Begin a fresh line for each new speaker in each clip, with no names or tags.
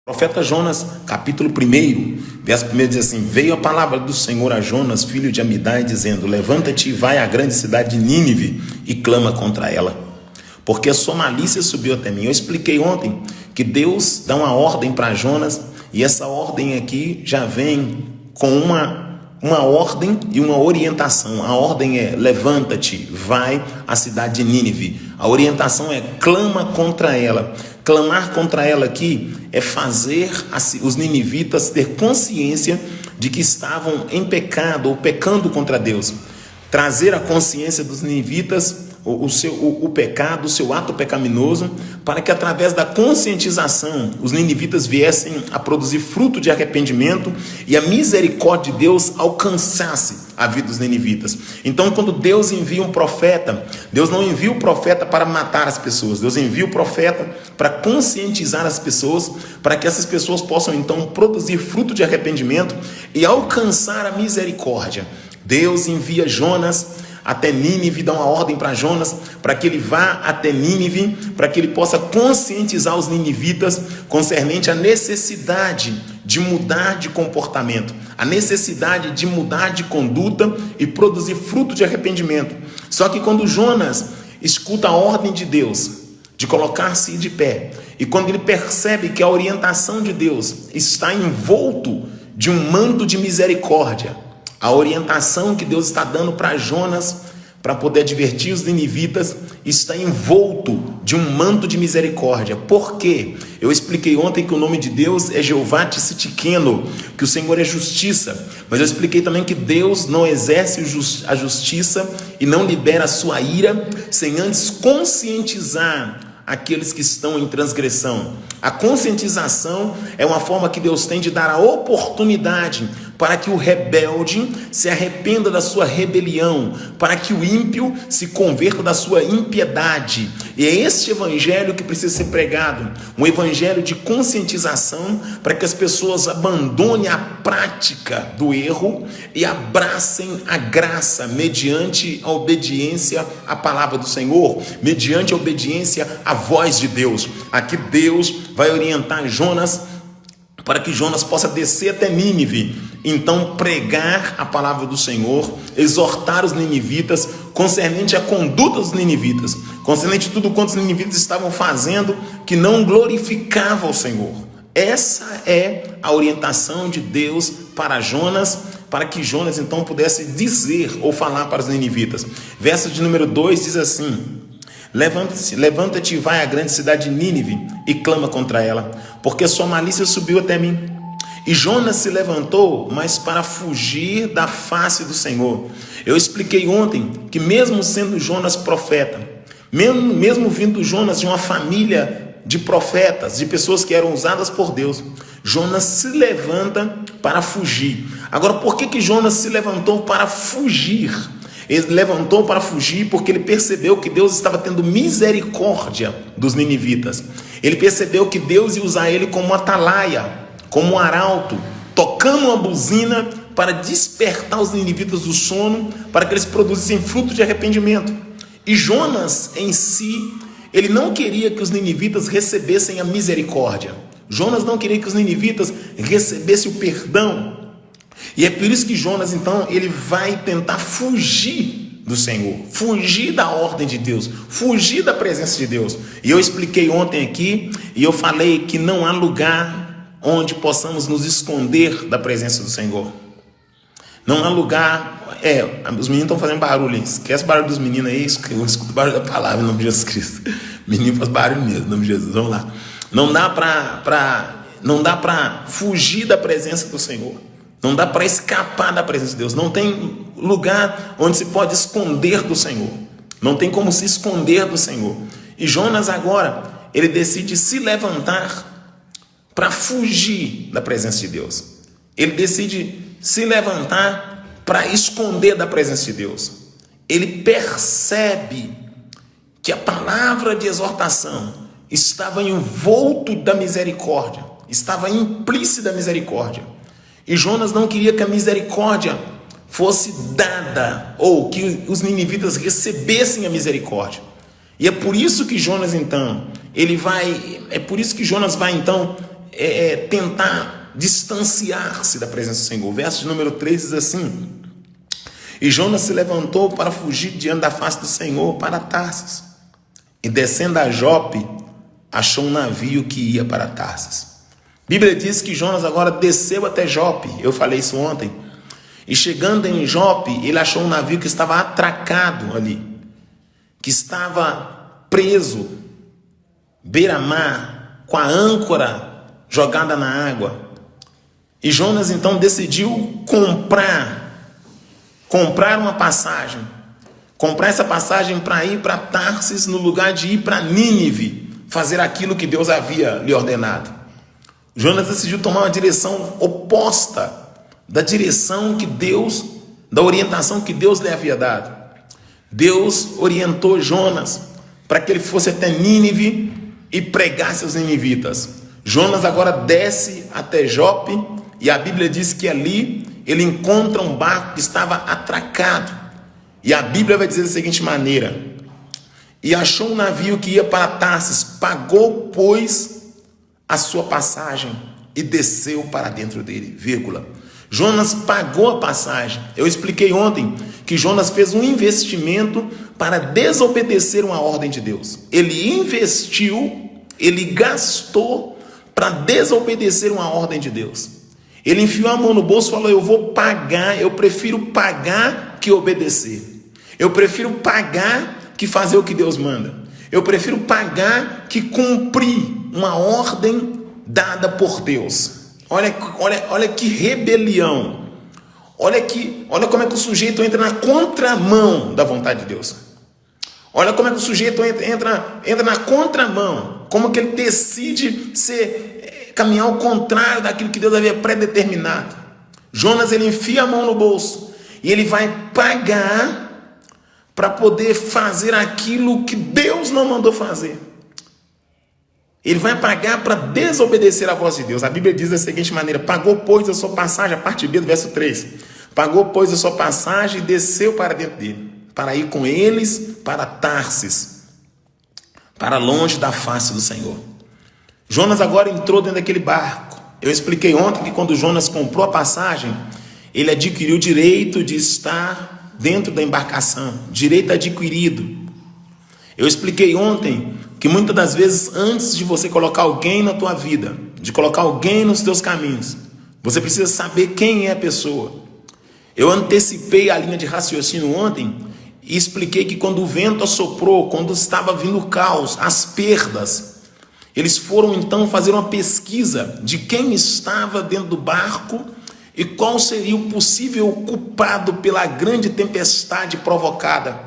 Profeta Jonas, capítulo 1, verso 1 diz assim: Veio a palavra do Senhor a Jonas, filho de Amidai, dizendo: Levanta-te e vai à grande cidade de Nínive e clama contra ela, porque a sua malícia subiu até mim. Eu expliquei ontem que Deus dá uma ordem para Jonas, e essa ordem aqui já vem com uma ordem e uma orientação. A ordem é: levanta-te, vai à cidade de Nínive. A orientação é: clama contra ela. Clamar contra ela aqui é fazer os ninivitas ter consciência de que estavam em pecado ou pecando contra Deus. Trazer a consciência dos ninivitas o pecado, o seu ato pecaminoso, para que através da conscientização os ninivitas viessem a produzir fruto de arrependimento e a misericórdia de Deus alcançasse a vida dos ninivitas. Então, quando Deus envia um profeta, Deus não envia o profeta para matar as pessoas, Deus envia o profeta para conscientizar as pessoas, para que essas pessoas possam então produzir fruto de arrependimento e alcançar a misericórdia. Deus envia Jonas até Nínive, dá uma ordem para Jonas, para que ele vá até Nínive, para que ele possa conscientizar os ninivitas concernente à necessidade de mudar de comportamento, a necessidade de mudar de conduta e produzir fruto de arrependimento. Só que quando Jonas escuta a ordem de Deus de colocar-se de pé, e quando ele percebe que a orientação de Deus está envolto de um manto de misericórdia, a orientação que Deus está dando para Jonas, para poder advertir os ninivitas, está envolto de um manto de misericórdia. Por quê? Eu expliquei ontem que o nome de Deus é Jeová Tsidkenu, que o Senhor é justiça. Mas eu expliquei também que Deus não exerce a justiça e não libera a sua ira sem antes conscientizar aqueles que estão em transgressão. A conscientização é uma forma que Deus tem de dar a oportunidade para que o rebelde se arrependa da sua rebelião, para que o ímpio se converta da sua impiedade. E é este evangelho que precisa ser pregado, um evangelho de conscientização, para que as pessoas abandonem a prática do erro e abracem a graça mediante a obediência à palavra do Senhor, mediante a obediência à voz de Deus. Aqui Deus vai orientar Jonas para que Jonas possa descer até Nínive, então pregar a palavra do Senhor, exortar os ninivitas concernente à conduta dos ninivitas, concernente a tudo quanto os ninivitas estavam fazendo que não glorificava o Senhor. Essa é a orientação de Deus para Jonas, para que Jonas então pudesse dizer ou falar para os ninivitas. Verso de número 2 diz assim: Levanta-te e vai à grande cidade de Nínive e clama contra ela, porque sua malícia subiu até mim. E Jonas se levantou, mas para fugir da face do Senhor. Eu expliquei ontem que mesmo sendo Jonas profeta, mesmo vindo Jonas de uma família de profetas, de pessoas que eram usadas por Deus, Jonas se levanta para fugir. Agora, por que Jonas se levantou para fugir? Ele levantou para fugir porque ele percebeu que Deus estava tendo misericórdia dos ninivitas. Ele percebeu que Deus ia usar ele como atalaia, como um arauto, tocando uma buzina para despertar os ninivitas do sono, para que eles produzissem fruto de arrependimento. E Jonas em si, ele não queria que os ninivitas recebessem a misericórdia. Jonas não queria que os ninivitas recebessem o perdão. E é por isso que Jonas, então, ele vai tentar fugir do Senhor, fugir da ordem de Deus, fugir da presença de Deus. E eu expliquei ontem aqui, e eu falei que não há lugar onde possamos nos esconder da presença do Senhor. Não há lugar. Os meninos estão fazendo barulho, esquece o barulho dos meninos aí, eu escuto o barulho da palavra em nome de Jesus Cristo. Menino faz barulho mesmo, em nome de Jesus, vamos lá. Não dá para fugir da presença do Senhor. Não dá para escapar da presença de Deus. Não tem lugar onde se pode esconder do Senhor. Não tem como se esconder do Senhor. E Jonas agora, ele decide se levantar para fugir da presença de Deus. Ele decide se levantar para esconder da presença de Deus. Ele percebe que a palavra de exortação estava envolto da misericórdia, estava implícita a misericórdia. E Jonas não queria que a misericórdia fosse dada, ou que os ninivitas recebessem a misericórdia. E é por isso que Jonas então, Jonas vai então tentar distanciar-se da presença do Senhor. O verso de número 3 diz assim: e Jonas se levantou para fugir diante da face do Senhor para Tarsis, e descendo a Jope, achou um navio que ia para Tarsis. A Bíblia diz que Jonas agora desceu até Jope, eu falei isso ontem, e chegando em Jope, ele achou um navio que estava atracado ali, que estava preso, beira-mar, com a âncora jogada na água. E Jonas então decidiu comprar uma passagem, comprar essa passagem para ir para Tarsis, no lugar de ir para Nínive, fazer aquilo que Deus havia lhe ordenado. Jonas decidiu tomar uma direção oposta da direção que Deus, da orientação que Deus lhe havia dado. Deus orientou Jonas para que ele fosse até Nínive e pregasse aos ninivitas. Jonas agora desce até Jope, e a Bíblia diz que ali ele encontra um barco que estava atracado. E a Bíblia vai dizer da seguinte maneira: e achou um navio que ia para Tarsis, pagou, pois, a sua passagem e desceu para dentro dele, vírgula. Jonas pagou a passagem. Eu expliquei ontem que Jonas fez um investimento para desobedecer uma ordem de Deus. Ele investiu, ele gastou para desobedecer uma ordem de Deus. Ele enfiou a mão no bolso e falou: eu vou pagar, eu prefiro pagar que obedecer. Eu prefiro pagar que fazer o que Deus manda. Eu prefiro pagar que cumprir uma ordem dada por Deus. Olha que rebelião. Olha como é que o sujeito entra na contramão da vontade de Deus. Olha como é que o sujeito entra na contramão. Como que ele decide caminhar ao contrário daquilo que Deus havia predeterminado. Jonas, ele enfia a mão no bolso e ele vai pagar para poder fazer aquilo que Deus não mandou fazer. Ele vai pagar para desobedecer a voz de Deus. A Bíblia diz da seguinte maneira: pagou, pois, a sua passagem, a parte B do verso 3. Pagou, pois, a sua passagem e desceu para dentro dele, para ir com eles para Tarsis, para longe da face do Senhor. Jonas agora entrou dentro daquele barco. Eu expliquei ontem que quando Jonas comprou a passagem, ele adquiriu o direito de estar dentro da embarcação, direito adquirido. Eu expliquei ontem que muitas das vezes, antes de você colocar alguém na tua vida, de colocar alguém nos teus caminhos, você precisa saber quem é a pessoa. Eu antecipei a linha de raciocínio ontem e expliquei que quando o vento assoprou, quando estava vindo o caos, as perdas, eles foram então fazer uma pesquisa de quem estava dentro do barco e qual seria o possível culpado pela grande tempestade provocada.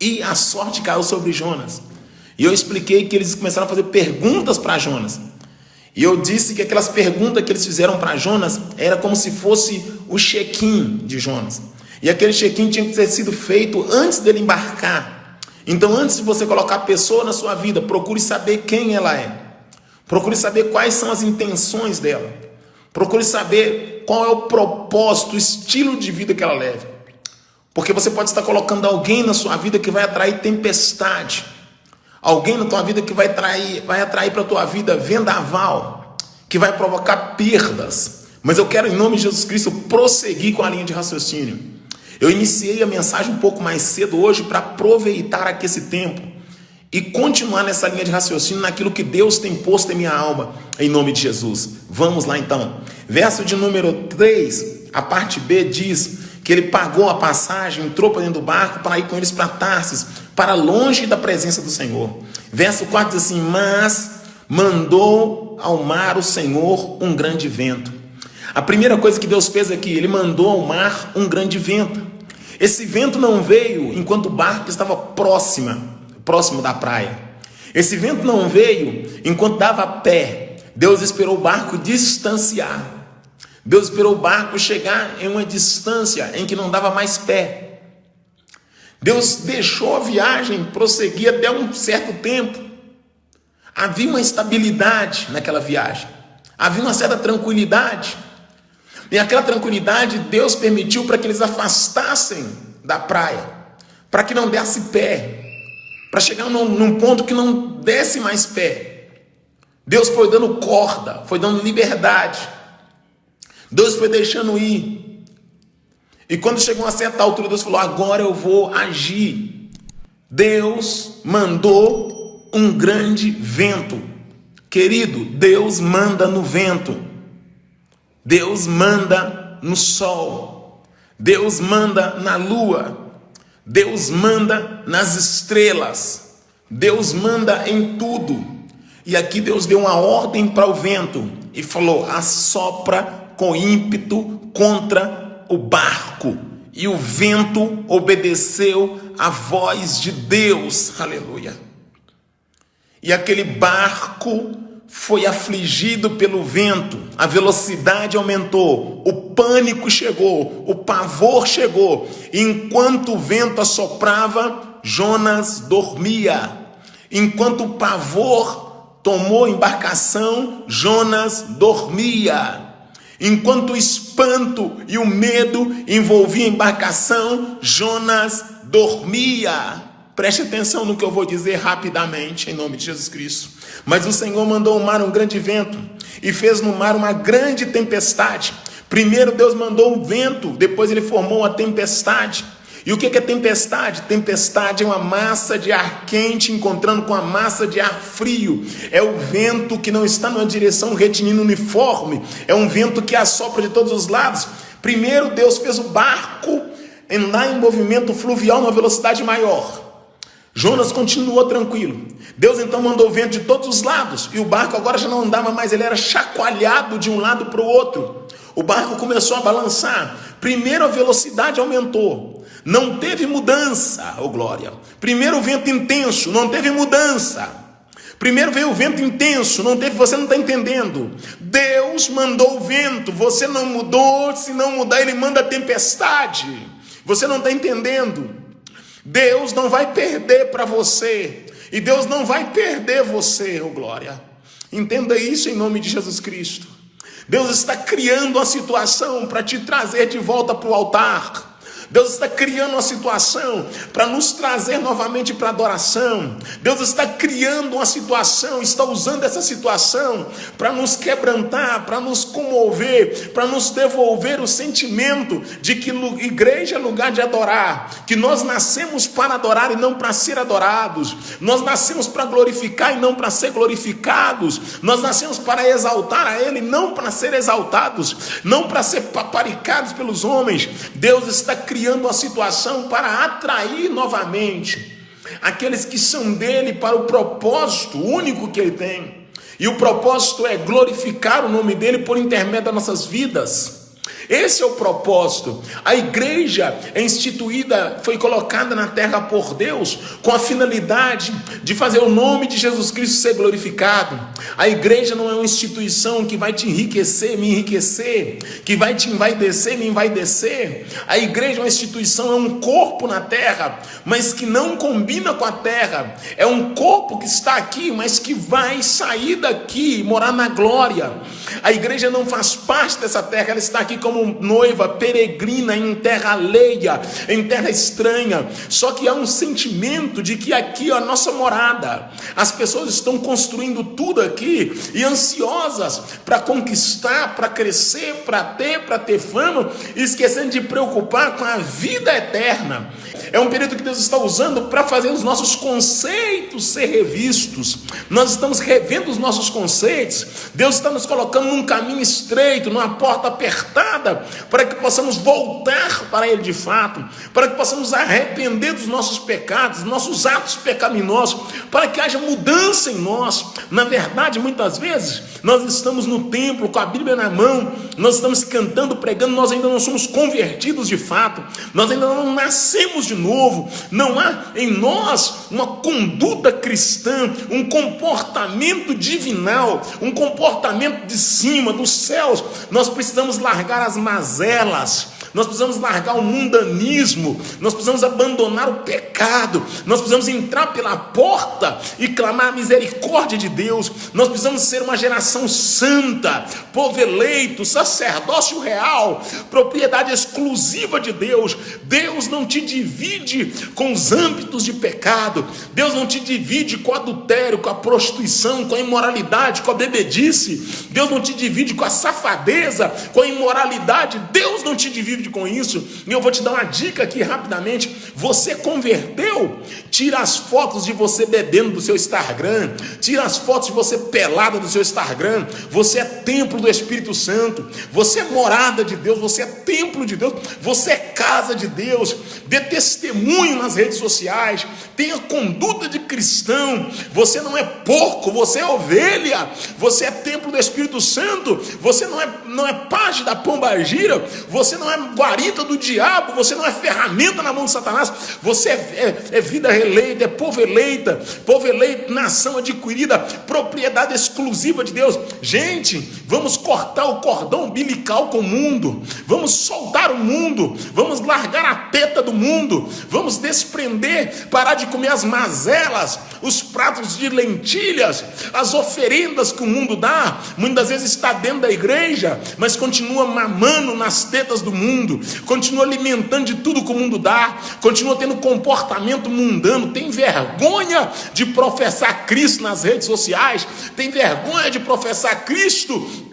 E a sorte caiu sobre Jonas. E eu expliquei que eles começaram a fazer perguntas para Jonas. E eu disse que aquelas perguntas que eles fizeram para Jonas era como se fosse o check-in de Jonas. E aquele check-in tinha que ter sido feito antes dele embarcar. Então, antes de você colocar a pessoa na sua vida, procure saber quem ela é. Procure saber quais são as intenções dela. Procure saber qual é o propósito, o estilo de vida que ela leva. Porque você pode estar colocando alguém na sua vida que vai atrair tempestade. Alguém na tua vida que vai atrair para a tua vida vendaval, que vai provocar perdas. Mas eu quero, em nome de Jesus Cristo, prosseguir com a linha de raciocínio. Eu iniciei a mensagem um pouco mais cedo hoje para aproveitar aqui esse tempo e continuar nessa linha de raciocínio naquilo que Deus tem posto em minha alma, em nome de Jesus. Vamos lá então. Verso de número 3, a parte B diz que ele pagou a passagem, entrou para dentro do barco para ir com eles para Tarsis, para longe da presença do Senhor. Verso 4 diz assim: mas mandou ao mar o Senhor um grande vento. A primeira coisa que Deus fez aqui, ele mandou ao mar um grande vento. Esse vento não veio enquanto o barco estava próximo da praia. Esse vento não veio enquanto dava pé. Deus esperou o barco distanciar. Deus esperou o barco chegar em uma distância em que não dava mais pé. Deus deixou a viagem prosseguir até um certo tempo. Havia uma estabilidade naquela viagem. Havia uma certa tranquilidade. E aquela tranquilidade Deus permitiu para que eles afastassem da praia, para que não desse pé, para chegar num ponto que não desse mais pé. Deus foi dando corda, foi dando liberdade. Deus foi deixando ir. E quando chegou a uma certa altura, Deus falou: agora eu vou agir. Deus mandou um grande vento. Querido, Deus manda no vento. Deus manda no sol. Deus manda na lua. Deus manda nas estrelas. Deus manda em tudo. E aqui Deus deu uma ordem para o vento e falou: assopra com ímpeto contra o barco. E o vento obedeceu à voz de Deus. Aleluia. E aquele barco foi afligido pelo vento, a velocidade aumentou, o pânico chegou, o pavor chegou. E enquanto o vento assoprava, Jonas dormia. Enquanto o pavor tomou a embarcação, Jonas dormia. Enquanto o espanto e o medo envolviam a embarcação, Jonas dormia. Preste atenção no que eu vou dizer rapidamente, em nome de Jesus Cristo. Mas o Senhor mandou ao mar um grande vento e fez no mar uma grande tempestade. Primeiro Deus mandou um vento, depois ele formou a tempestade. E o que é tempestade? Tempestade é uma massa de ar quente encontrando com a massa de ar frio. É o vento que não está numa direção retilínea uniforme. É um vento que assopra de todos os lados. Primeiro Deus fez o barco andar em movimento fluvial numa velocidade maior. Jonas continuou tranquilo. Deus então mandou vento de todos os lados. E o barco agora já não andava mais, ele era chacoalhado de um lado para o outro. O barco começou a balançar. Primeiro a velocidade aumentou. Não teve mudança, oh glória. Primeiro o vento intenso, não teve mudança. Primeiro veio o vento intenso, não teve, você não está entendendo. Deus mandou o vento, você não mudou, se não mudar ele manda a tempestade. Você não está entendendo. Deus não vai perder para você. E Deus não vai perder você, oh glória. Entenda isso em nome de Jesus Cristo. Deus está criando uma situação para te trazer de volta para o altar. Deus está criando uma situação para nos trazer novamente para a adoração. Deus está criando uma situação, está usando essa situação para nos quebrantar, para nos comover, para nos devolver o sentimento de que igreja é lugar de adorar, que nós nascemos para adorar e não para ser adorados, nós nascemos para glorificar e não para ser glorificados, nós nascemos para exaltar a Ele, não para ser exaltados, não para ser paparicados pelos homens. Deus está criando uma situação para atrair novamente aqueles que são dele para o propósito único que ele tem. E o propósito é glorificar o nome dele por intermédio das nossas vidas. Esse é o propósito. A igreja é instituída, foi colocada na terra por Deus com a finalidade de fazer o nome de Jesus Cristo ser glorificado. A igreja não é uma instituição que vai te enriquecer, me enriquecer, que vai te envaidecer, me envaidecer. A igreja é uma instituição, é um corpo na terra, mas que não combina com a terra. É um corpo que está aqui, mas que vai sair daqui e morar na glória. A igreja não faz parte dessa terra, ela está aqui como noiva peregrina em terra alheia, em terra estranha. Só que há um sentimento de que aqui é a nossa morada. As pessoas estão construindo tudo aqui e ansiosas para conquistar, para crescer, para ter fama, esquecendo de preocupar com a vida eterna. É um período que Deus está usando para fazer os nossos conceitos ser revistos. Nós estamos revendo os nossos conceitos. Deus está nos colocando num caminho estreito, numa porta apertada, para que possamos voltar para Ele de fato, para que possamos arrepender dos nossos pecados, nossos atos pecaminosos, para que haja mudança em nós. Na verdade, muitas vezes, nós estamos no templo com a Bíblia na mão, nós estamos cantando, pregando, nós ainda não somos convertidos de fato, nós ainda não nascemos de novo, não há em nós uma conduta cristã, um comportamento divinal, um comportamento de cima, dos céus. Nós precisamos largar as mazelas, nós precisamos largar o mundanismo, nós precisamos abandonar o pecado, nós precisamos entrar pela porta e clamar a misericórdia de Deus. Nós precisamos ser uma geração santa, povo eleito, sacerdócio real, propriedade exclusiva de Deus. Deus não te divide com os âmbitos de pecado, Deus não te divide com o adultério, com a prostituição, com a imoralidade, com a bebedice, Deus não te divide com a safadeza, com a imoralidade, Deus não te divide com isso. E eu vou te dar uma dica aqui rapidamente: você converteu, tira as fotos de você bebendo do seu Instagram, tira as fotos de você pelada do seu Instagram. Você é templo do Espírito Santo, você é morada de Deus, você é templo de Deus, você é casa de Deus. Dê testemunho nas redes sociais, tenha conduta de cristão. Você não é porco, você é ovelha, você é templo do Espírito Santo, você não é pajem da pombagira, você não é guarita do diabo, você não é ferramenta na mão de Satanás, você é vida eleita, é povo eleita, nação adquirida, propriedade exclusiva de Deus. Gente, vamos cortar o cordão umbilical com o mundo, vamos soltar o mundo, vamos largar a teta do mundo, vamos desprender, parar de comer as mazelas, os pratos de lentilhas, as oferendas que o mundo dá. Muitas vezes está dentro da igreja, mas continua mamando nas tetas do mundo, continua alimentando de tudo que o mundo dá, continua tendo comportamento mundano. Tem vergonha de professar Cristo nas redes sociais, tem vergonha de professar Cristo,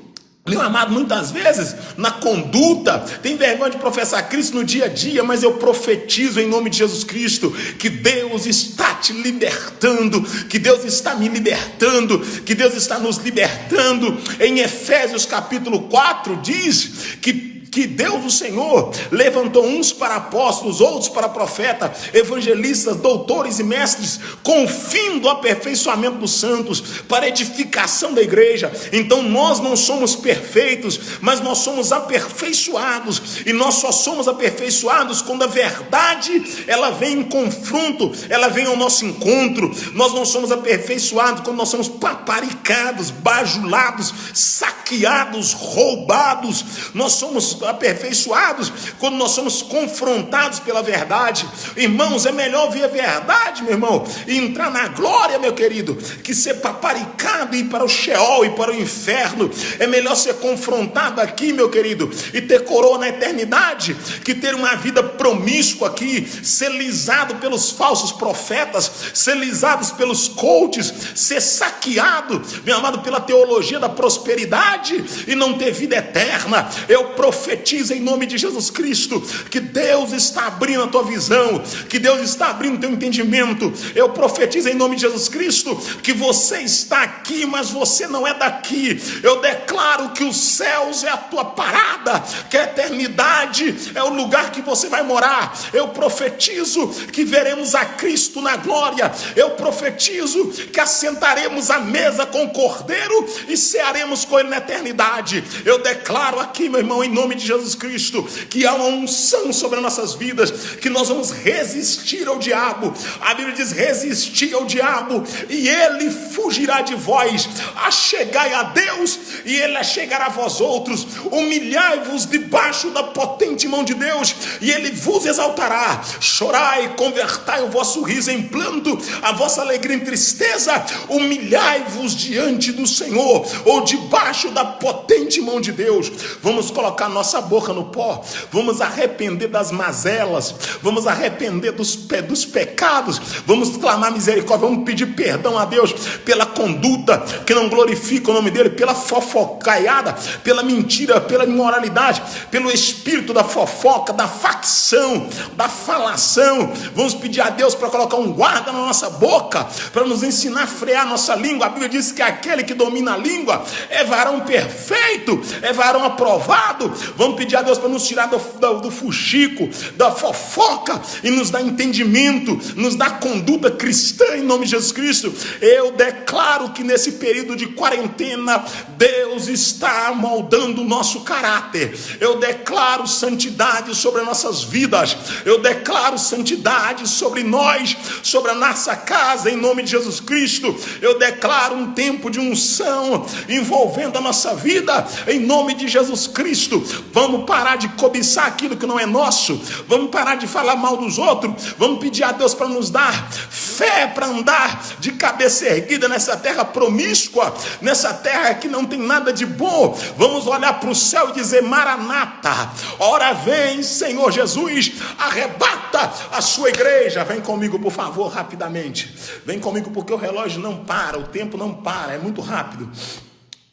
meu amado, muitas vezes na conduta, tem vergonha de professar Cristo no dia a dia. Mas eu profetizo em nome de Jesus Cristo que Deus está te libertando, que Deus está me libertando, que Deus está nos libertando. Em Efésios capítulo 4 diz que Deus, o Senhor, levantou uns para apóstolos, outros para profetas, evangelistas, doutores e mestres, com o fim do aperfeiçoamento dos santos, para edificação da igreja. Então nós não somos perfeitos, mas nós somos aperfeiçoados, e nós só somos aperfeiçoados quando a verdade ela vem em confronto, ela vem ao nosso encontro. Nós não somos aperfeiçoados quando nós somos paparicados, bajulados, saqueados, roubados. Nós somos aperfeiçoados quando nós somos confrontados pela verdade. Irmãos, é melhor ver a verdade, meu irmão, e entrar na glória, meu querido, que ser paparicado e ir para o Sheol e para o inferno. É melhor ser confrontado aqui, meu querido, e ter coroa na eternidade, que ter uma vida promíscua aqui, ser lisado pelos falsos profetas, ser lisados pelos coaches, ser saqueado, meu amado, pela teologia da prosperidade e não ter vida eterna. Eu profetizo em nome de Jesus Cristo que Deus está abrindo a tua visão, que Deus está abrindo o teu entendimento. Eu profetizo em nome de Jesus Cristo que você está aqui, mas você não é daqui. Eu declaro que os céus é a tua parada, que a eternidade é o lugar que você vai morar. Eu profetizo que veremos a Cristo na glória. Eu profetizo que assentaremos à mesa com o Cordeiro e cearemos com Ele na eternidade. Eu declaro aqui, meu irmão, em nome de Jesus Cristo, que há uma unção sobre as nossas vidas, que nós vamos resistir ao diabo. A Bíblia diz: resistir ao diabo e ele fugirá de vós. Achegai a Deus e ele achegará a vós outros. Humilhai-vos debaixo da potente mão de Deus e ele vos exaltará. Chorai, convertai o vosso riso em pranto, a vossa alegria em tristeza. Humilhai-vos diante do Senhor, ou debaixo da potente mão de Deus. Vamos colocar nossa boca no pó, vamos arrepender das mazelas, vamos arrepender dos pecados, vamos clamar misericórdia, vamos pedir perdão a Deus pela conduta que não glorifica o nome dele, pela fofocaiada, pela mentira, pela imoralidade, pelo espírito da fofoca, da facção, da falação. Vamos pedir a Deus para colocar um guarda na nossa boca, para nos ensinar a frear nossa língua. A Bíblia diz que aquele que domina a língua é varão perfeito, é varão aprovado. Vamos pedir a Deus para nos tirar do fuxico, da fofoca, e nos dar entendimento, nos dar conduta cristã em nome de Jesus Cristo. Eu declaro que nesse período de quarentena Deus está moldando o nosso caráter. Eu declaro santidade sobre as nossas vidas, eu declaro santidade sobre nós, sobre a nossa casa, em nome de Jesus Cristo. Eu declaro um tempo de unção envolvendo a nossa vida, em nome de Jesus Cristo. Vamos parar de cobiçar aquilo que não é nosso. Vamos parar de falar mal dos outros. Vamos pedir a Deus para nos dar fé para andar de cabeça erguida nessa terra promíscua, nessa terra que não tem nada de bom. Vamos olhar para o céu e dizer: Maranata, ora vem, Senhor Jesus, arrebata a sua igreja. Vem comigo, por favor, rapidamente. Vem comigo, porque o relógio não para, o tempo não para, é muito rápido.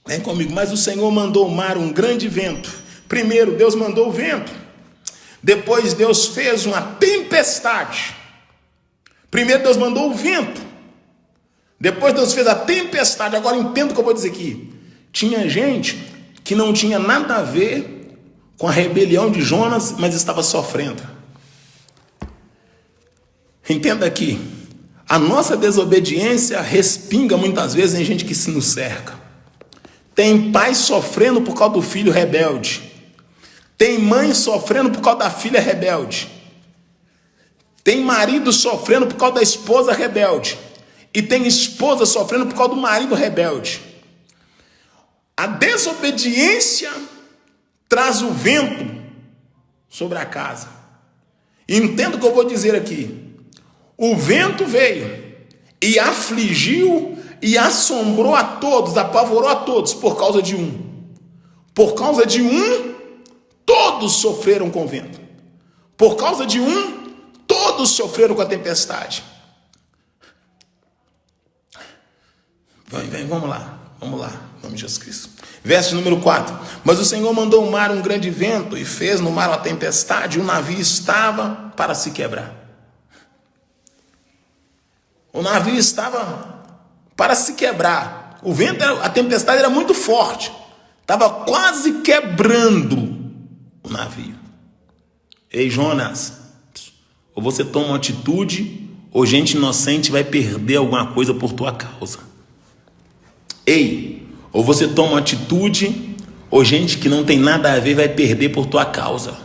Vem comigo. Mas o Senhor mandou o mar um grande vento. Primeiro Deus mandou o vento, depois Deus fez uma tempestade. Primeiro Deus mandou o vento, depois Deus fez a tempestade. Agora entenda o que eu vou dizer aqui. Tinha gente que não tinha nada a ver com a rebelião de Jonas, mas estava sofrendo. Entenda aqui, a nossa desobediência respinga muitas vezes em gente que se nos cerca. Tem pai sofrendo por causa do filho rebelde. Tem mãe sofrendo por causa da filha rebelde. Tem marido sofrendo por causa da esposa rebelde. E tem esposa sofrendo por causa do marido rebelde. A desobediência traz o vento sobre a casa. Entenda o que eu vou dizer aqui. O vento veio e afligiu e assombrou a todos, apavorou a todos por causa de um. Por causa de um, todos sofreram com o vento. Por causa de um, todos sofreram com a tempestade. Vamos lá, em nome de Jesus Cristo. Verso número 4. Mas o Senhor mandou o mar um grande vento e fez no mar uma tempestade, e o navio estava para se quebrar. O navio estava para se quebrar. O vento, a tempestade era muito forte. Estava quase quebrando o navio. Ei, Jonas, ou você toma uma atitude, ou gente inocente vai perder alguma coisa por tua causa. Ei, ou você toma uma atitude, ou gente que não tem nada a ver vai perder por tua causa.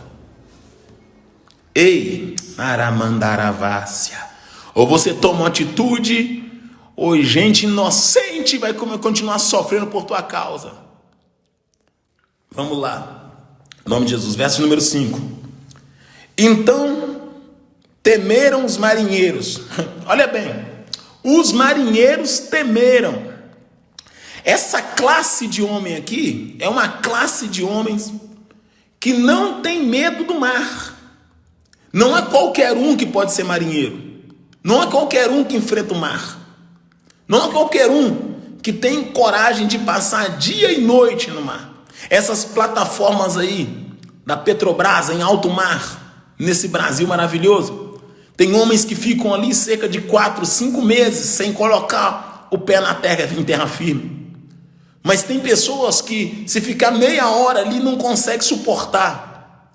Ei, Aramandaravássia. Ou você toma uma atitude, ou gente inocente vai continuar sofrendo por tua causa. Vamos lá. Em nome de Jesus, verso número 5. Então temeram os marinheiros. Olha bem, os marinheiros temeram. Essa classe de homem aqui é uma classe de homens que não tem medo do mar. Não é qualquer um que pode ser marinheiro. Não é qualquer um que enfrenta o mar. Não é qualquer um que tem coragem de passar dia e noite no mar. Essas plataformas aí da Petrobras em alto mar, nesse Brasil maravilhoso, tem homens que ficam ali cerca de 4, 5 meses sem colocar o pé na terra, em terra firme. Mas tem pessoas que, se ficar meia hora ali, não consegue suportar.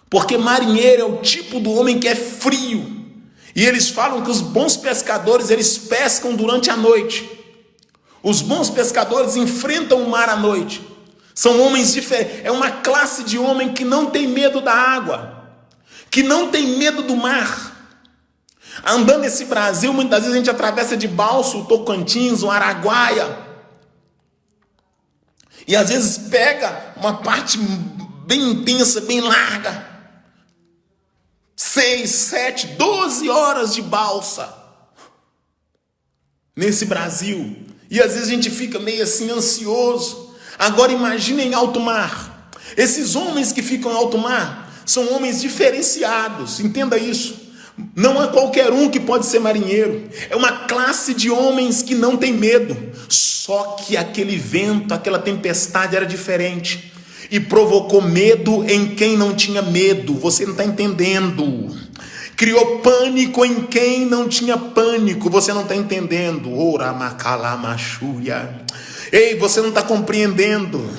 Porque marinheiro é o tipo do homem que é frio. E eles falam que os bons pescadores, eles pescam durante a noite. Os bons pescadores enfrentam o mar à noite. São homens diferentes. É uma classe de homem que não tem medo da água, que não tem medo do mar. Andando nesse Brasil, muitas vezes a gente atravessa de balsa o Tocantins, o Araguaia. E às vezes pega uma parte bem intensa, bem larga. 6, 7, 12 horas de balsa nesse Brasil. E às vezes a gente fica meio assim ansioso. Agora imagina em alto mar. Esses homens que ficam em alto mar são homens diferenciados. Entenda isso. Não é qualquer um que pode ser marinheiro. É uma classe de homens que não tem medo. Só que aquele vento, aquela tempestade era diferente. E provocou medo em quem não tinha medo. Você não está entendendo. Criou pânico em quem não tinha pânico. Você não está entendendo. Ora macalamachuia. Ei, você não está compreendendo.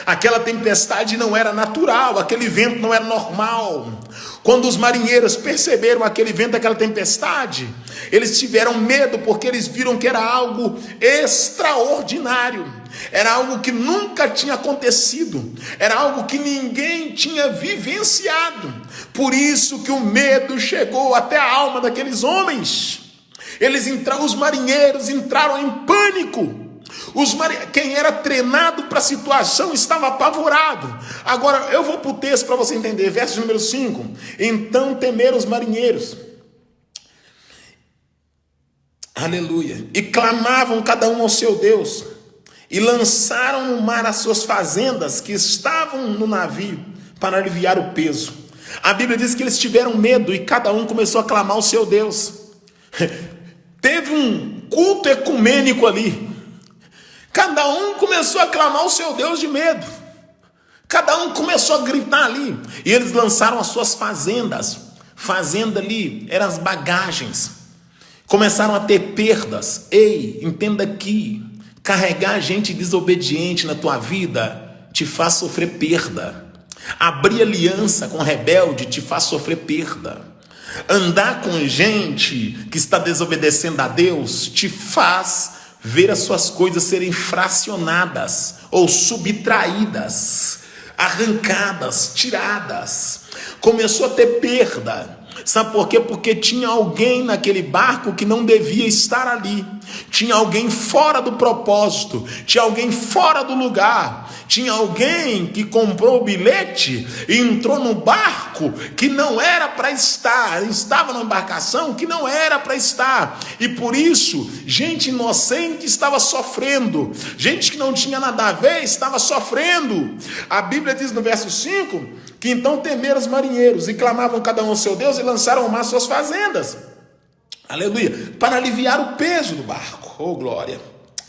Aquela tempestade não era natural. Aquele vento não era normal. Quando os marinheiros perceberam aquele vento, aquela tempestade, eles tiveram medo porque eles viram que era algo extraordinário. Era algo que nunca tinha acontecido. Era algo que ninguém tinha vivenciado. Por isso que o medo chegou até a alma daqueles homens. Os marinheiros entraram em pânico. Quem era treinado para a situação estava apavorado. Agora eu vou para o texto para você entender, verso número 5. Então temeram os marinheiros, aleluia, e clamavam cada um ao seu Deus, e lançaram no mar as suas fazendas que estavam no navio, para aliviar o peso. A Bíblia diz que eles tiveram medo, e cada um começou a clamar ao seu Deus. Teve um culto ecumênico ali. Cada um começou a clamar o seu Deus de medo. Cada um começou a gritar ali. E eles lançaram as suas fazendas. Fazenda ali eram as bagagens. Começaram a ter perdas. Ei, entenda aqui. Carregar gente desobediente na tua vida te faz sofrer perda. Abrir aliança com rebelde te faz sofrer perda. Andar com gente que está desobedecendo a Deus te faz ver as suas coisas serem fracionadas ou subtraídas, arrancadas, tiradas. Começou a ter perda. Sabe por quê? Porque tinha alguém naquele barco que não devia estar ali. Tinha alguém fora do propósito. Tinha alguém fora do lugar. Tinha alguém que comprou o bilhete e entrou no barco que não era para estar. Estava na embarcação que não era para estar. E por isso, gente inocente estava sofrendo. Gente que não tinha nada a ver estava sofrendo. A Bíblia diz no verso 5... que então temeram os marinheiros e clamavam cada um ao seu Deus e lançaram ao mar suas fazendas, aleluia, para aliviar o peso do barco, oh glória,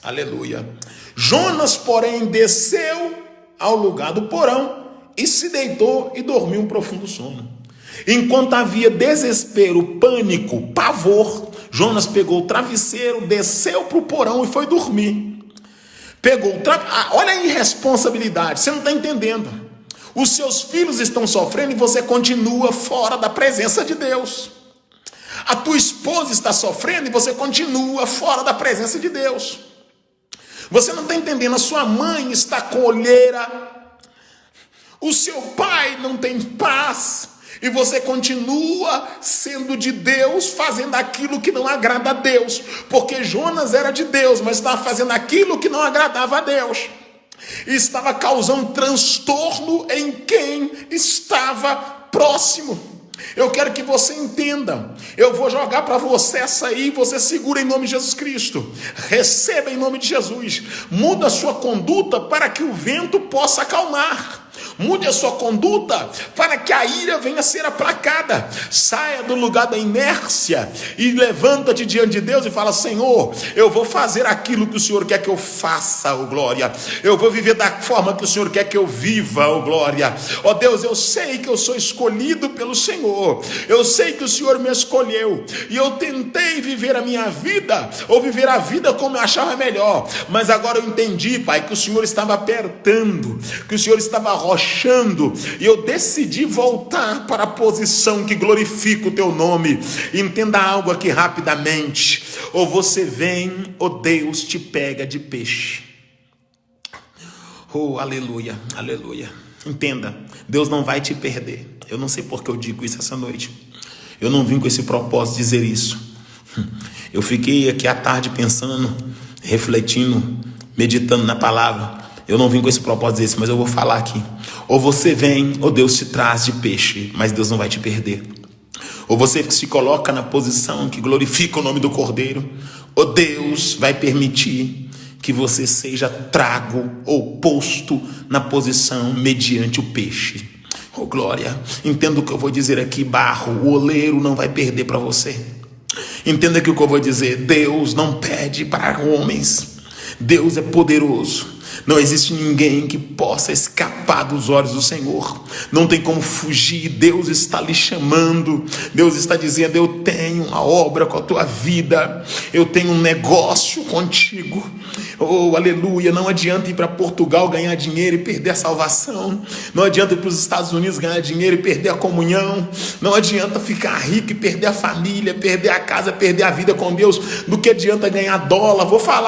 aleluia. Jonas, porém, desceu ao lugar do porão e se deitou e dormiu um profundo sono. Enquanto havia desespero, pânico, pavor, Jonas pegou o travesseiro, desceu para o porão e foi dormir. Olha a irresponsabilidade, você não está entendendo. Os seus filhos estão sofrendo e você continua fora da presença de Deus. A tua esposa está sofrendo e você continua fora da presença de Deus. Você não está entendendo, a sua mãe está com olheira. O seu pai não tem paz. E você continua sendo de Deus, fazendo aquilo que não agrada a Deus. Porque Jonas era de Deus, mas estava fazendo aquilo que não agradava a Deus. E estava causando transtorno em quem estava próximo. Eu quero que você entenda. Eu vou jogar para você essa aí, você segura em nome de Jesus Cristo. Receba em nome de Jesus. Muda a sua conduta para que o vento possa acalmar. Mude a sua conduta para que a ira venha a ser aplacada. Saia do lugar da inércia e levanta-te diante de Deus e fala: Senhor, eu vou fazer aquilo que o Senhor quer que eu faça, oh glória. Eu vou viver da forma que o Senhor quer que eu viva, oh glória. Ó Deus, eu sei que eu sou escolhido pelo Senhor. Eu sei que o Senhor me escolheu. E eu tentei viver a minha vida, ou viver a vida como eu achava melhor. Mas agora eu entendi, Pai, que o Senhor estava apertando, que o Senhor estava arrochando, e eu decidi voltar para a posição que glorifica o teu nome. Entenda algo aqui rapidamente: ou você vem, ou Deus te pega de peixe. Oh, aleluia, aleluia. Entenda, Deus não vai te perder. Eu não sei por que eu digo isso essa noite. Eu não vim com esse propósito dizer isso. Eu fiquei aqui à tarde pensando, refletindo, meditando na palavra. Eu não vim com esse propósito dizer isso, mas eu vou falar aqui. Ou você vem, ou Deus te traz de peixe, mas Deus não vai te perder. Ou você se coloca na posição que glorifica o nome do Cordeiro, ou Deus vai permitir que você seja trago ou posto na posição mediante o peixe. Oh glória, entenda o que eu vou dizer aqui, barro, o oleiro não vai perder para você. Entenda aqui o que eu vou dizer: Deus não pede para homens, Deus é poderoso. Não existe ninguém que possa escapar dos olhos do Senhor. Não tem como fugir. Deus está lhe chamando. Deus está dizendo: eu tenho uma obra com a tua vida. Eu tenho um negócio contigo. Oh, aleluia. Não adianta ir para Portugal ganhar dinheiro e perder a salvação. Não adianta ir para os Estados Unidos ganhar dinheiro e perder a comunhão. Não adianta ficar rico e perder a família, perder a casa, perder a vida com Deus. Do que adianta ganhar dólar,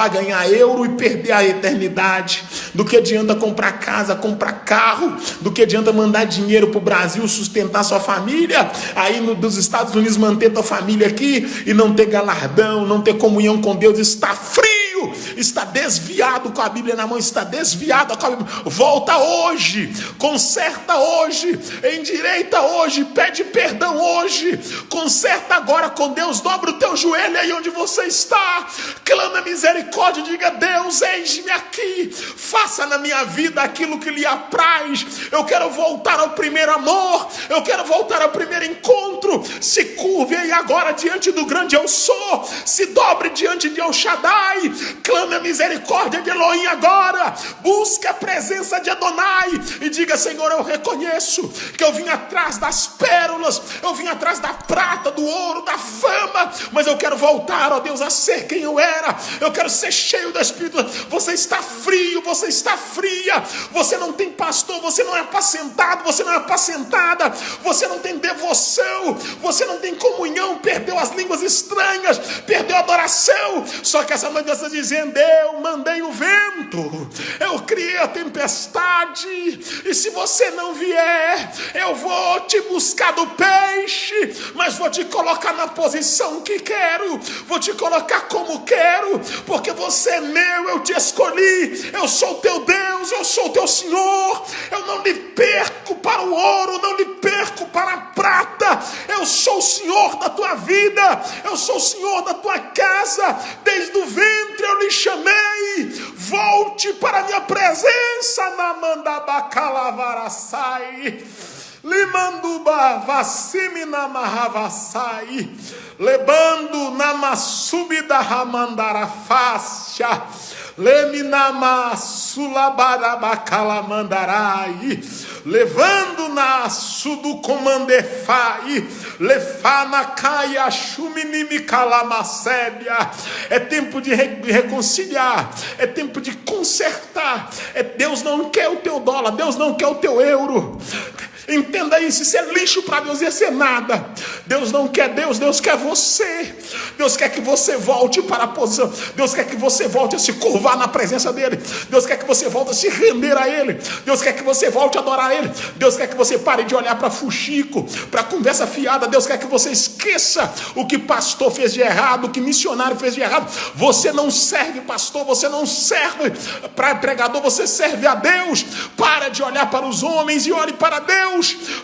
ganhar euro e perder a eternidade. Do que adianta comprar casa, comprar carro. Do que adianta mandar dinheiro para o Brasil, sustentar sua família, aí dos Estados Unidos manter tua família aqui e não ter galardão, não ter comunhão com Deus, está frio, está desviado com a Bíblia na mão, está desviado com a Bíblia. Volta hoje, conserta hoje, endireita hoje, pede perdão hoje, conserta agora com Deus, dobra o teu joelho aí onde você está, clama misericórdia, diga: Deus, eis-me aqui, faça na minha vida aquilo que lhe apraz. Eu quero voltar ao primeiro amor, eu quero voltar ao primeiro encontro. Se curve aí agora diante do grande eu sou, se dobre diante de El Shaddai, clame a misericórdia de Elohim agora, busque a presença de Adonai e diga: Senhor, eu reconheço que eu vim atrás das pérolas, eu vim atrás da prata, do ouro, da fama, mas eu quero voltar, ó Deus, a ser quem eu era. Eu quero ser cheio do Espírito. Você está frio, você está fria, você não tem pastor, você não é apacentado, você não é apacentada, você não tem devoção, você não tem comunhão, perdeu as línguas estranhas, perdeu a adoração. Só que essa noite você está dizendo: eu mandei o vento, eu criei a tempestade, e se você não vier, eu vou te buscar do peixe, mas vou te colocar na posição que quero, vou te colocar como quero, porque você é meu, eu te escolhi, eu sou teu Deus, eu sou teu Senhor. Eu não lhe perco para o ouro, não lhe perco para a prata. Eu sou o Senhor da tua vida, eu sou o Senhor da tua casa. Desde o ventre eu lhe chamei, volte para a minha presença. Namandabacalavarasai, limanduba vassimina mahavasai, lebando namasubida ramandarafasha, leminama sulabarabacalamandaraí, levando na sudo comandefai, lefana caia chuminimi calamasébia. É tempo de reconciliar, é tempo de consertar. Deus não quer o teu dólar, Deus não quer o teu euro. Entenda isso, isso é lixo para Deus, isso é nada. Deus não quer Deus, Deus quer você. Deus quer que você volte para a posição. Deus quer que você volte a se curvar na presença dele. Deus quer que você volte a se render a ele. Deus quer que você volte a adorar ele. Deus quer que você pare de olhar para fuxico, para conversa fiada. Deus quer que você esqueça o que pastor fez de errado, o que missionário fez de errado. Você não serve pastor, você não serve para pregador, você serve a Deus. Para de olhar para os homens e olhe para Deus.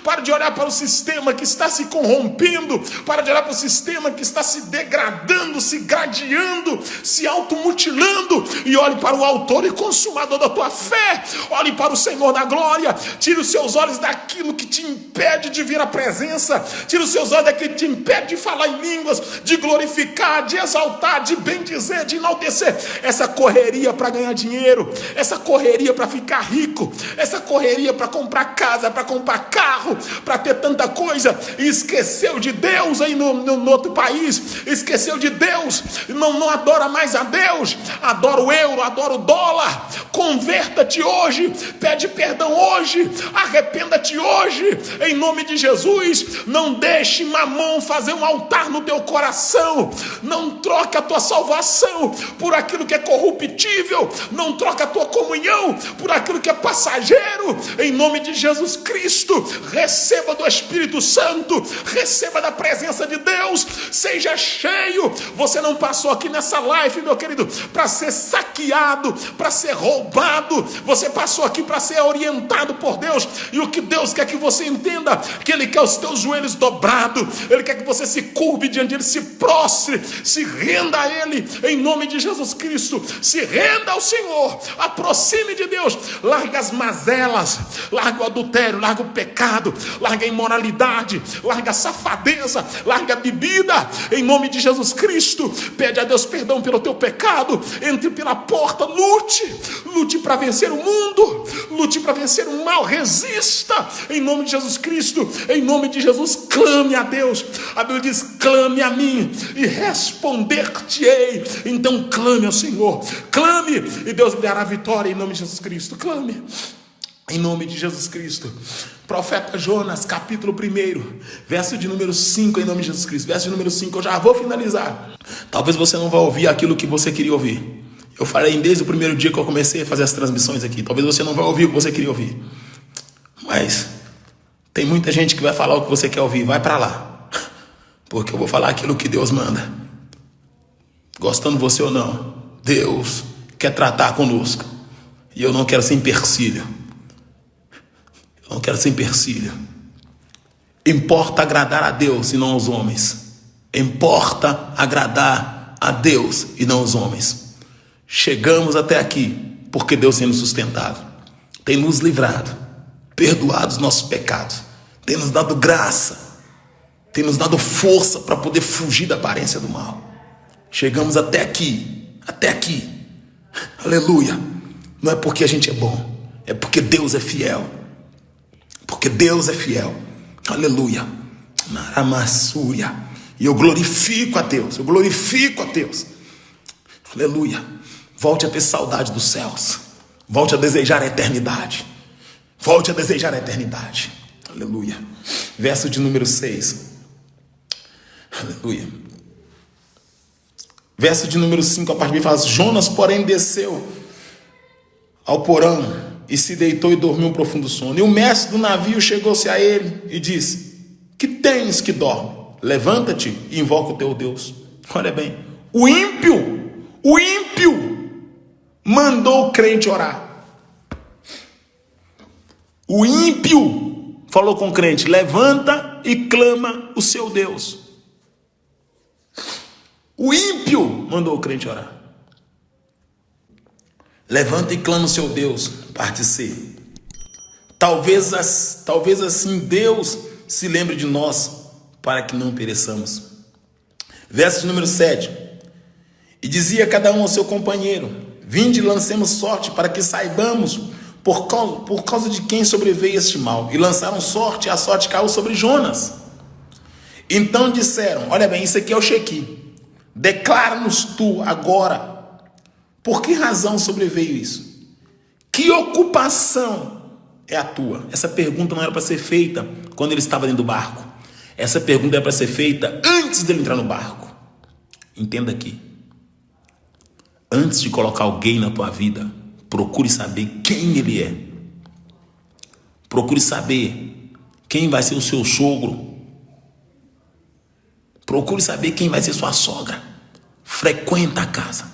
Para de olhar para o sistema que está se corrompendo, para de olhar para o sistema que está se degradando, se gradeando, se automutilando, e olhe para o autor e consumador da tua fé. Olhe para o Senhor da glória. Tire os seus olhos daquilo que te impede de vir à presença, tire os seus olhos daquilo que te impede de falar em línguas, de glorificar, de exaltar, de bendizer, de enaltecer. Essa correria para ganhar dinheiro, essa correria para ficar rico, essa correria para comprar casa, para comprar carro, para ter tanta coisa, e esqueceu de Deus aí no outro país, esqueceu de Deus, não adora mais a Deus, adora o euro, adora o dólar. Converta-te hoje, pede perdão hoje, arrependa-te hoje, em nome de Jesus. Não deixe Mamon fazer um altar no teu coração. Não troque a tua salvação por aquilo que é corruptível, não troque a tua comunhão por aquilo que é passageiro. Em nome de Jesus Cristo, receba do Espírito Santo, receba da presença de Deus, seja cheio. Você não passou aqui nessa live, meu querido, para ser saqueado, para ser roubado. Você passou aqui para ser orientado por Deus, e o que Deus quer que você entenda, que Ele quer os teus joelhos dobrados, Ele quer que você se curve diante dele, se prostre, se renda a Ele, em nome de Jesus Cristo. Se renda ao Senhor, aproxime de Deus, larga as mazelas, larga o adultério, larga o pecado, larga a imoralidade, larga a safadeza, larga a bebida, em nome de Jesus Cristo. Pede a Deus perdão pelo teu pecado, entre pela porta, lute para vencer o mundo, lute para vencer o mal, resista, em nome de Jesus Cristo, em nome de Jesus. Clame a Deus. A Bíblia diz: clame a mim e responder-te-ei. Então clame ao Senhor, clame, e Deus lhe dará vitória, em nome de Jesus Cristo. Clame em nome de Jesus Cristo. Profeta Jonas, capítulo 1, verso de número 5, em nome de Jesus Cristo. Verso de número 5, eu já vou finalizar. Talvez você não vá ouvir aquilo que você queria ouvir. Eu falei desde o primeiro dia que eu comecei a fazer as transmissões aqui. Talvez você não vá ouvir o que você queria ouvir, mas tem muita gente que vai falar o que você quer ouvir. Vai para lá, porque eu vou falar aquilo que Deus manda. Gostando você ou não, Deus quer tratar conosco. E eu não quero ser empecilho. Eu não quero ser empecilho. Importa agradar a Deus e não aos homens. Importa agradar a Deus e não aos homens. Chegamos até aqui porque Deus tem nos sustentado, tem nos livrado, perdoado os nossos pecados, tem nos dado graça, tem nos dado força para poder fugir da aparência do mal. Chegamos até aqui, aleluia. Não é porque a gente é bom, é porque Deus é fiel, porque Deus é fiel, aleluia. Maramassúria. E eu glorifico a Deus, aleluia. Volte a ter saudade dos céus, volte a desejar a eternidade, aleluia. Verso de número 6, aleluia. Verso de número 5, a parte B fala: Jonas, porém, desceu ao porão e se deitou e dormiu um profundo sono. E o mestre do navio chegou-se a ele e disse: que tens que dorme? Levanta-te e invoca o teu Deus. Olha bem, o ímpio mandou o crente orar. O ímpio falou com o crente: levanta e clama o seu Deus. O ímpio mandou o crente orar. Levanta e clama o seu Deus. Parte C. Talvez assim Deus se lembre de nós, para que não pereçamos. Verso número 7. E dizia cada um ao seu companheiro: vinde e lancemos sorte, para que saibamos por causa de quem sobreveio este mal. E lançaram sorte, e a sorte caiu sobre Jonas. Então disseram: olha bem, isso aqui é o Shequi. Declara-nos tu agora, por que razão sobreveio isso? Que ocupação é a tua? Essa pergunta não era para ser feita quando ele estava dentro do barco. Essa pergunta era para ser feita antes dele entrar no barco. Entenda aqui. Antes de colocar alguém na tua vida, procure saber quem ele é. Procure saber quem vai ser o seu sogro. Procure saber quem vai ser sua sogra. Frequenta a casa.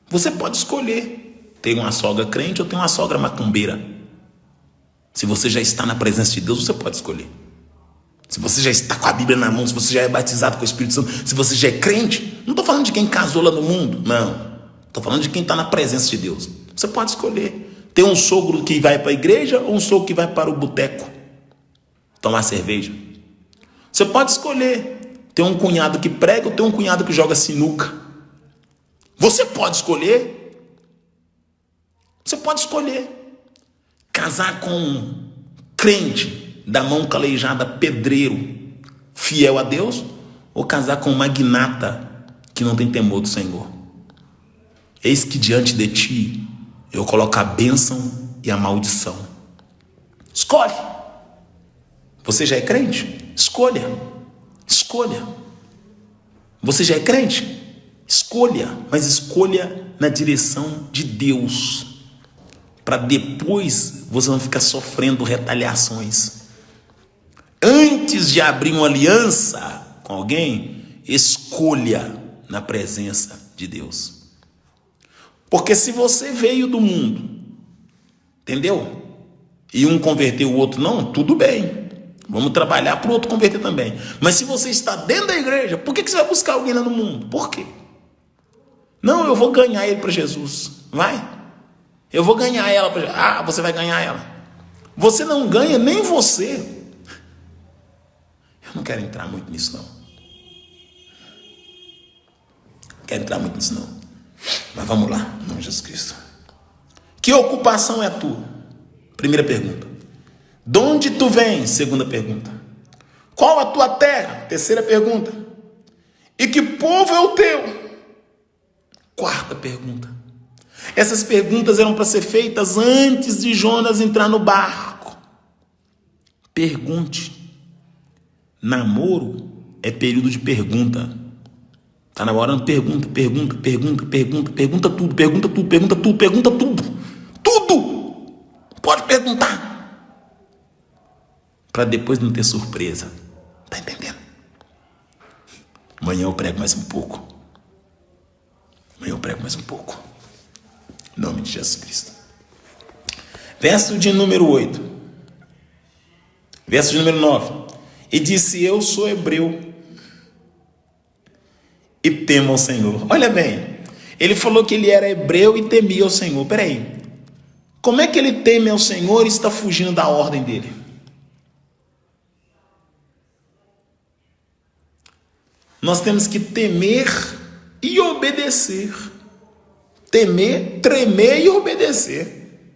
Você pode escolher ter uma sogra crente ou ter uma sogra macumbeira. Se você já está na presença de Deus, você pode escolher. Se você já está com a Bíblia na mão, se você já é batizado com o Espírito Santo, se você já é crente, não estou falando de quem casou lá no mundo, não. Estou falando de quem está na presença de Deus. Você pode escolher ter um sogro que vai para a igreja ou um sogro que vai para o boteco tomar cerveja. Você pode escolher ter um cunhado que prega ou ter um cunhado que joga sinuca. Você pode escolher. Você pode escolher casar com um crente da mão calejada, pedreiro, fiel a Deus, ou casar com um magnata que não tem temor do Senhor. Eis que diante de ti eu coloco a bênção e a maldição. Escolhe. Você já é crente? Escolha. Você já é crente? Escolha, mas escolha na direção de Deus, para depois você não ficar sofrendo retaliações. Antes de abrir uma aliança com alguém, escolha na presença de Deus. Porque se você veio do mundo, entendeu? E um converteu o outro não, tudo bem. Vamos trabalhar para o outro converter também. Mas se você está dentro da igreja, por que você vai buscar alguém lá no mundo? Por quê? Não, eu vou ganhar ele para Jesus. Vai. Eu vou ganhar ela para Jesus. Ah, você vai ganhar ela. Você não ganha nem você. Não quero entrar muito nisso, não. Mas vamos lá, em nome de Jesus Cristo. Que ocupação é a tua? Primeira pergunta. De onde tu vens? Segunda pergunta. Qual a tua terra? Terceira pergunta. E que povo é o teu? Quarta pergunta. Essas perguntas eram para ser feitas antes de Jonas entrar no barco. Pergunte. Namoro é período de pergunta. Tá namorando? Pergunta tudo. Tudo! Pode perguntar. Para depois não ter surpresa. Tá entendendo? Amanhã eu prego mais um pouco. Amanhã eu prego mais um pouco. Em nome de Jesus Cristo. Verso de número 8. Verso de número 9. E disse: eu sou hebreu e temo ao Senhor. Olha bem, ele falou que ele era hebreu e temia ao Senhor. Peraí, como é que ele teme ao Senhor e está fugindo da ordem dele? Nós temos que temer e obedecer. Temer, tremer e obedecer.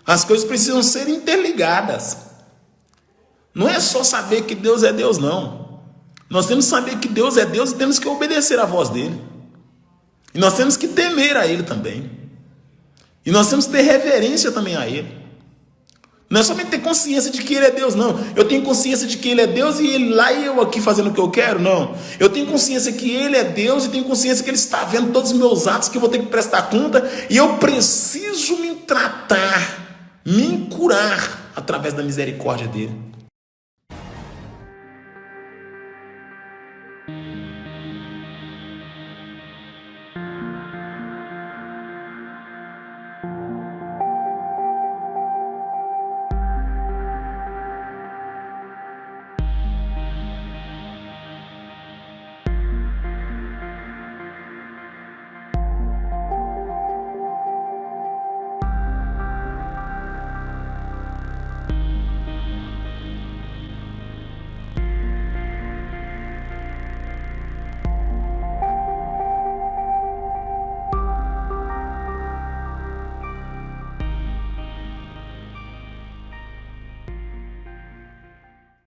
As coisas precisam ser interligadas. Não é só saber que Deus é Deus, não. Nós temos que saber que Deus é Deus e temos que obedecer à voz dele. E nós temos que temer a ele também. E nós temos que ter reverência também a ele. Não é somente ter consciência de que ele é Deus, não. Eu tenho consciência de que ele é Deus e ele lá e eu aqui fazendo o que eu quero, não. Eu tenho consciência que ele é Deus e tenho consciência que ele está vendo todos os meus atos, que eu vou ter que prestar conta. E eu preciso me tratar, me curar através da misericórdia dele.